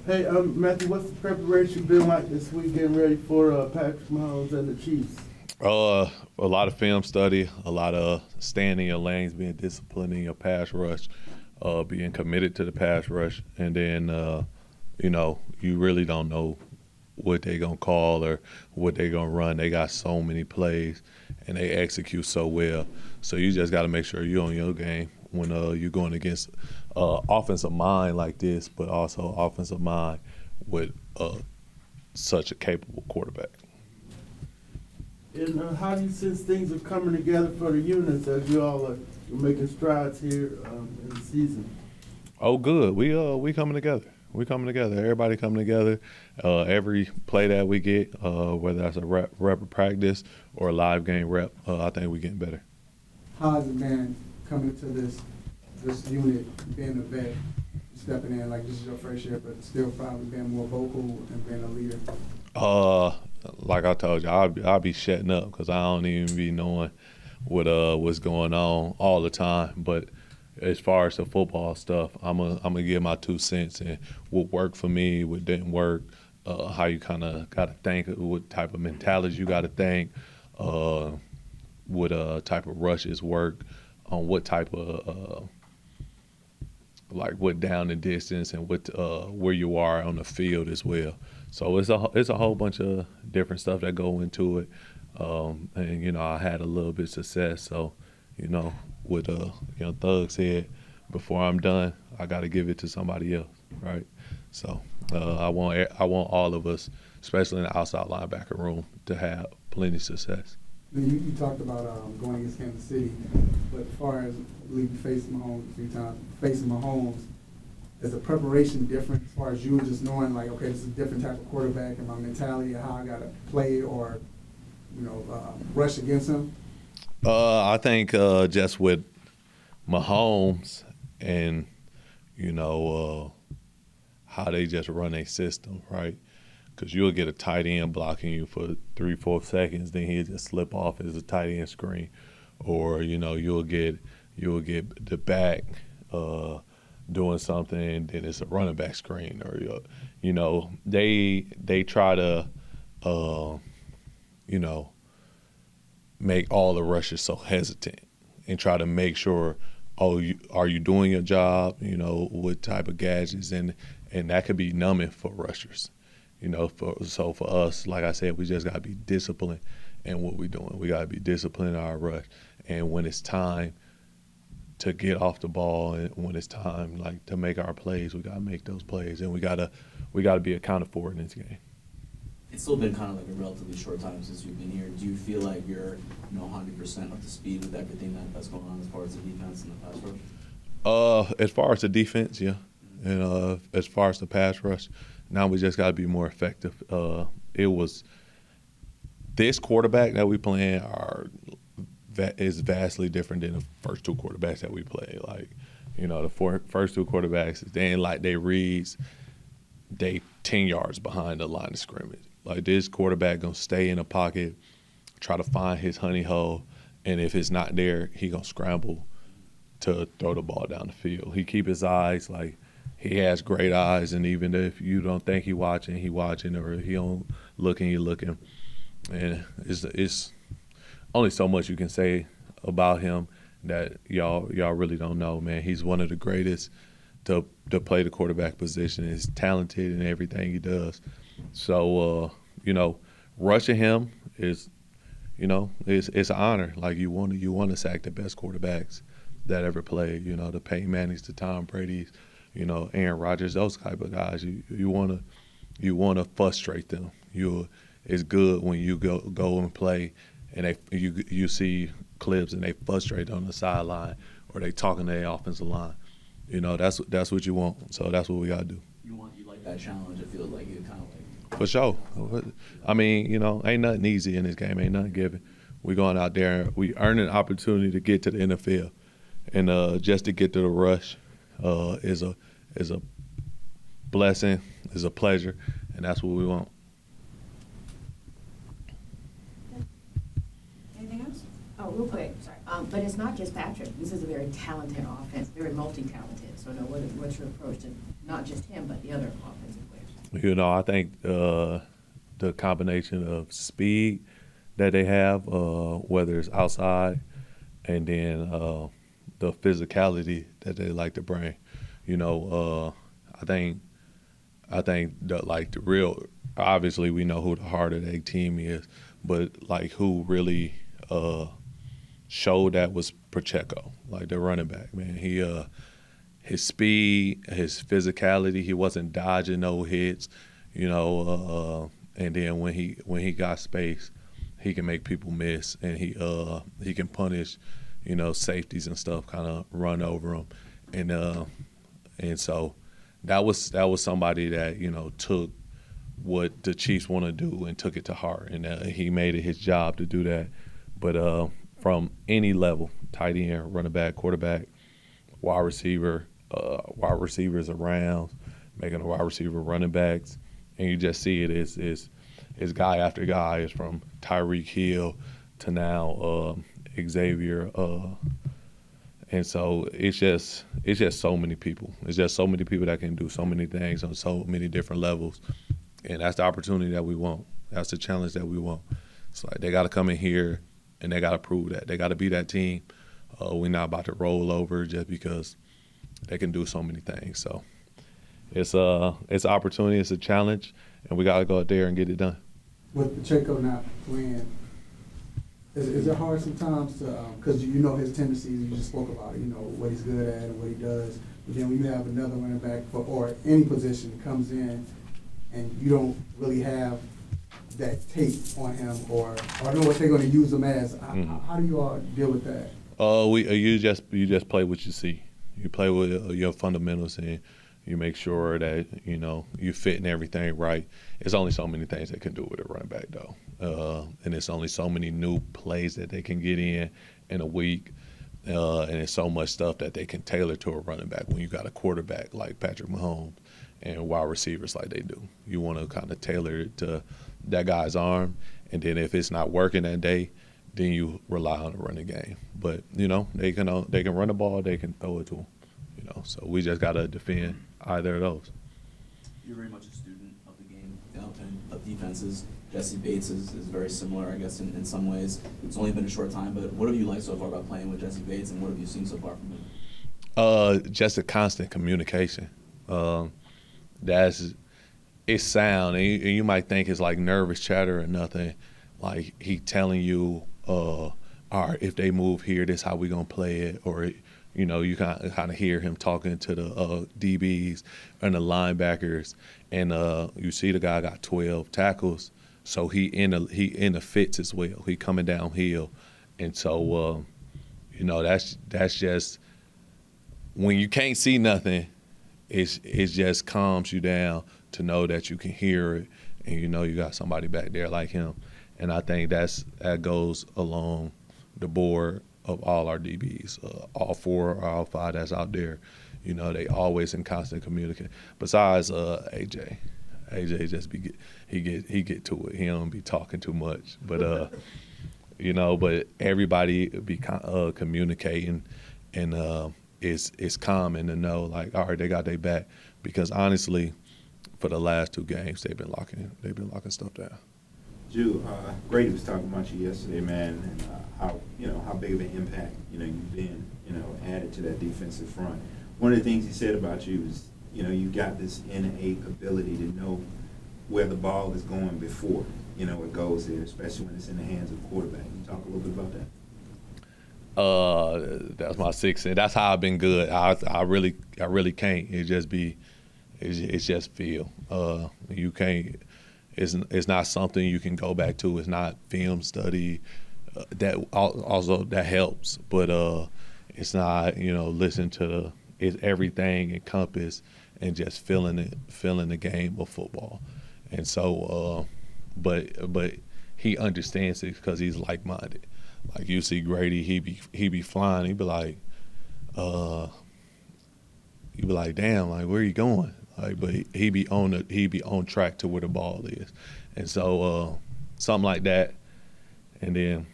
Hey, Matthew, what's the preparation been like this week getting ready for Patrick Mahomes and the Chiefs? A lot of film study, a lot of staying in your lanes, being disciplined in your pass rush, being committed to the pass rush, and then you really don't know what they gonna call or what they gonna run. They got so many plays, and they execute so well. So you just got to make sure you're on your game when you're going against offensive mind like this, but also offensive mind with such a capable quarterback. And how do you sense things are coming together for the units as you all are making strides here in the season? Oh, good. We coming together. We coming together. Everybody coming together. Every play that we get, whether that's a rep of practice or a live game rep, I think we getting better. How has it been coming to this unit, being a vet, stepping in like this is your first year, but still probably being more vocal and being a leader? Like I told you, I'll be shutting up because I don't even be knowing what's going on all the time. But as far as the football stuff, I'm gonna give my 2 cents and what worked for me, what didn't work, how you kind of got to think, what type of mentality you got to think, what type of rushes work, on what type of like what down and distance and what where you are on the field as well. So it's a whole bunch of different stuff that go into it, and I had a little bit of success. So what Thug said, before I'm done, I got to give it to somebody else, right? So I want all of us, especially in the outside linebacker room, to have plenty of success. You talked about going against Kansas City, but as far as I believe you faced Mahomes a few times, facing Mahomes, is the preparation different as far as you just knowing like, okay, this is a different type of quarterback and my mentality of how I got to play or, rush against him? I think just with Mahomes and how they just run a system, right? Because you'll get a tight end blocking you for 3-4 seconds, then he'll just slip off as a tight end screen, or you'll get the back doing something, and then it's a running back screen, or they try to make all the rushes so hesitant and try to make sure, are you doing your job? What type of gadgets, and that could be numbing for rushers. So for us, like I said, we just got to be disciplined in what we're doing. We got to be disciplined in our rush. And when it's time to get off the ball and when it's time to make our plays, we got to make those plays. And we got to be accounted for in this game. It's still been kind of like a relatively short time since you've been here. Do you feel like you're 100% up to speed with everything that's going on as far as the defense and the pass rush? As far as the defense, yeah. And as far as the pass rush, now we just got to be more effective. This quarterback that we playing is vastly different than the first two quarterbacks that we played. The first two quarterbacks, they ain't like they reads, they 10 yards behind the line of scrimmage. Like this quarterback gonna stay in the pocket, try to find his honey hole, and if it's not there, he gonna scramble to throw the ball down the field. He keep his eyes he has great eyes, and even if you don't think he watching, or he don't looking, he looking. And it's only so much you can say about him that y'all really don't know, man. He's one of the greatest to play the quarterback position. He's talented in everything he does. So rushing him is it's an honor. Like you want to sack the best quarterbacks that ever played. The Peyton Mannings, the Tom Brady's, Aaron Rodgers, those type of guys. You want to frustrate them. It's good when you go and play, and you see clips and they frustrate on the sideline or they talking to their offensive line. That's what you want. So that's what we gotta do. You like that challenge. It feels like it kind of like. For sure. I mean, ain't nothing easy in this game. Ain't nothing given. We going out there. We earn an opportunity to get to the NFL, and just to get to the rush is a blessing, is a pleasure, and that's what we want. Anything else? Oh, real quick, sorry. But it's not just Patrick. This is a very talented offense, very multi-talented. So, what's your approach to not just him, but the other offensive players? I think the combination of speed that they have, whether it's outside, and then the physicality that they like to bring. I think that like the real, obviously we know who the heart of their team is, but like who really showed that was Pacheco, like the running back, man. His speed, his physicality, he wasn't dodging no hits, and then when he got space, he can make people miss, and he can punish, safeties and stuff, kind of run over them, and so that was somebody that took what the Chiefs want to do and took it to heart, and he made it his job to do that. But from any level, tight end, running back, quarterback, wide receivers around, making a wide receiver running backs, and you just see it is guy after guy. Is from Tyreek Hill to now Xavier, and so it's just so many people. It's just so many people that can do so many things on so many different levels, and that's the opportunity that we want. That's the challenge that we want. It's like they got to come in here and they got to prove that they got to be that team. We're not about to roll over just because they can do so many things. So it's an opportunity, it's a challenge, and we got to go out there and get it done. With Pacheco not playing, is it hard sometimes to, because you know his tendencies, you just spoke about it, what he's good at and what he does, but then when you have another running back or any position comes in and you don't really have that tape on him or know what they're going to use him as, how do you all deal with that? You just play what you see. You play with your fundamentals, and you make sure that you fit in everything right. It's only so many things they can do with a running back, though, and it's only so many new plays that they can get in a week, and it's so much stuff that they can tailor to a running back when you got a quarterback like Patrick Mahomes and wide receivers like they do. You want to kind of tailor it to that guy's arm, and then if it's not working that day, then you rely on the running game. But they can run the ball, they can throw it to them. So we just gotta defend either of those. You're very much a student of the game and of defenses. Jesse Bates is very similar, I guess, in some ways. It's only been a short time, but what have you liked so far about playing with Jesse Bates, and what have you seen so far from him? Just a constant communication. It's sound, and you might think it's like nervous chatter or nothing. Like he telling you, all right, if they move here, this how we gonna play it, or you kind of hear him talking to the DBs and the linebackers, and you see the guy got 12 tackles, so he in the fits as well. He coming downhill, and so that's just when you can't see nothing, it just calms you down to know that you can hear it, and you got somebody back there like him, and I think that goes along the board of all our DBs, all 4 or all 5 that's out there. They always in constant communication. Besides AJ just he get to it. He don't be talking too much, but but everybody be communicating, and it's common to know, like, all right, they got their back, because honestly, for the last 2 games they've been locking stuff down. Ju, Grady was talking about you yesterday, man, and how big of an impact you've been added to that defensive front. One of the things he said about you is you got this innate ability to know where the ball is going before it goes there, especially when it's in the hands of the quarterback. Can you talk a little bit about that? That's my sixth, and that's how I've been good. I really can't. It's just feel. You can't. It's not something you can go back to. It's not film study. That also that helps, but it's not listen to it's everything encompassed and just feeling the game of football, and so but he understands it because he's like-minded. Like you see Grady, he be flying. He be like, damn, like where you going? Like, but he be on track to where the ball is, and so something like that, and then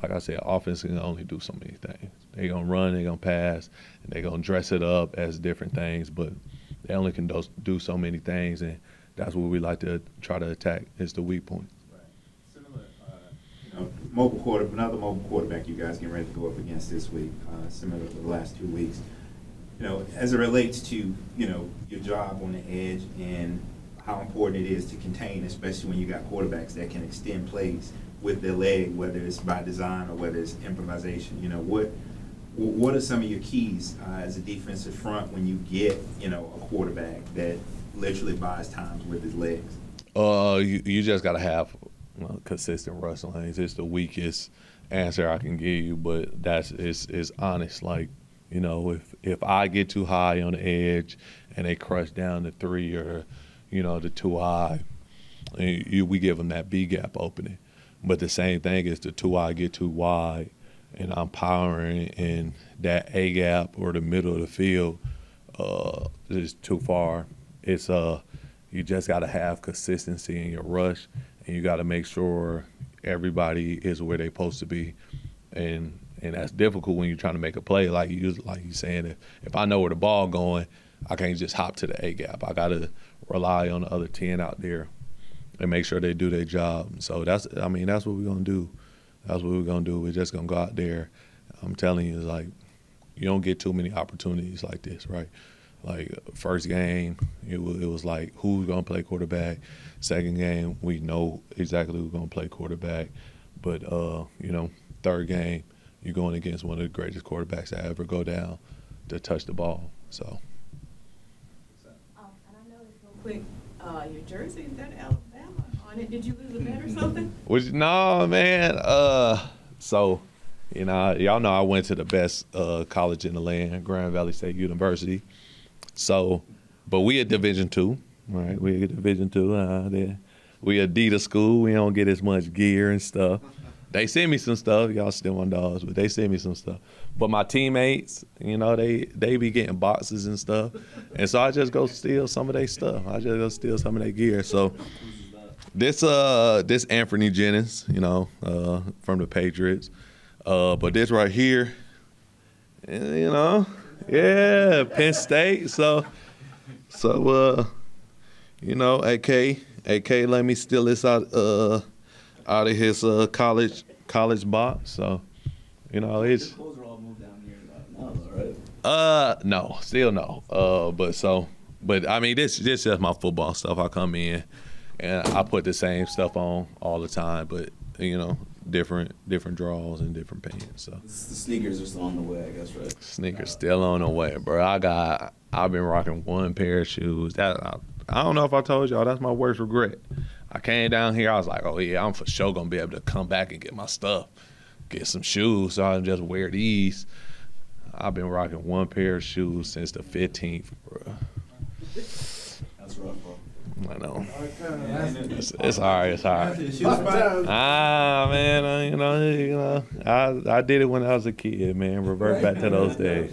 like I said, offense can only do so many things. They gonna run, they gonna pass, and they gonna dress it up as different things. But they only can do so many things, and that's what we like to try to attack is the weak point. Right. Similar, another mobile quarterback you guys getting ready to go up against this week, similar to the last 2 weeks. As it relates to, your job on the edge and how important it is to contain, especially when you got quarterbacks that can extend plays with their leg, whether it's by design or whether it's improvisation. What are some of your keys as a defensive front when you get, a quarterback that literally buys times with his legs? You just gotta have consistent rush lanes. It's the weakest answer I can give you, but it's honest. Like, if I get too high on the edge and they crush down to 3 or, the 2 high, we give them that B gap opening. But the same thing is the 2 high get too wide and I'm powering in that A gap or the middle of the field is too far. It's you just got to have consistency in your rush, and you got to make sure everybody is where they're supposed to be, and that's difficult when you're trying to make a play. Like you saying, if I know where the ball going, I can't just hop to the A gap. I got to rely on the other 10 out there and make sure they do their job. So that's what we're gonna do. That's what we're gonna do. We're just gonna go out there. I'm telling you, it's like you don't get too many opportunities like this, right? Like first game, it was like who's gonna play quarterback. Second game, we know exactly who's gonna play quarterback. But third game, you're going against one of the greatest quarterbacks that ever go down to touch the ball. So. And I noticed real quick, your jersey, is that Alabama on it? Did you lose a bet or something? No, man. So, y'all know I went to the best college in the land, Grand Valley State University. So, but we at Division II, right? We at Division II. We Adidas school. We don't get as much gear and stuff. They send me some stuff. Y'all still on dogs, but they send me some stuff. But my teammates, they be getting boxes and stuff. And so I just go steal some of their stuff. I just go steal some of their gear. So this Anthony Jennings, from the Patriots. But this right here, yeah, Penn State. So AK let me steal this out of his college box. So, it's. The clothes are all moved down here now, though, right? No, still no. But I mean, this is just my football stuff. I come in and I put the same stuff on all the time, but different draws and different pants. So The sneakers are still on the way, I guess, right? sneakers still on the way, bro. I've been rocking one pair of shoes. I don't know if I told y'all that's my worst regret. I came down here, I was like, oh yeah, I'm for sure gonna be able to come back and get my stuff, get some shoes, so I can just wear these. I've been rocking one pair of shoes since the 15th, bro. That's rough, bro. I know. Yeah, It's all right. It's all right. Man, I did it when I was a kid, man. Revert back to those days.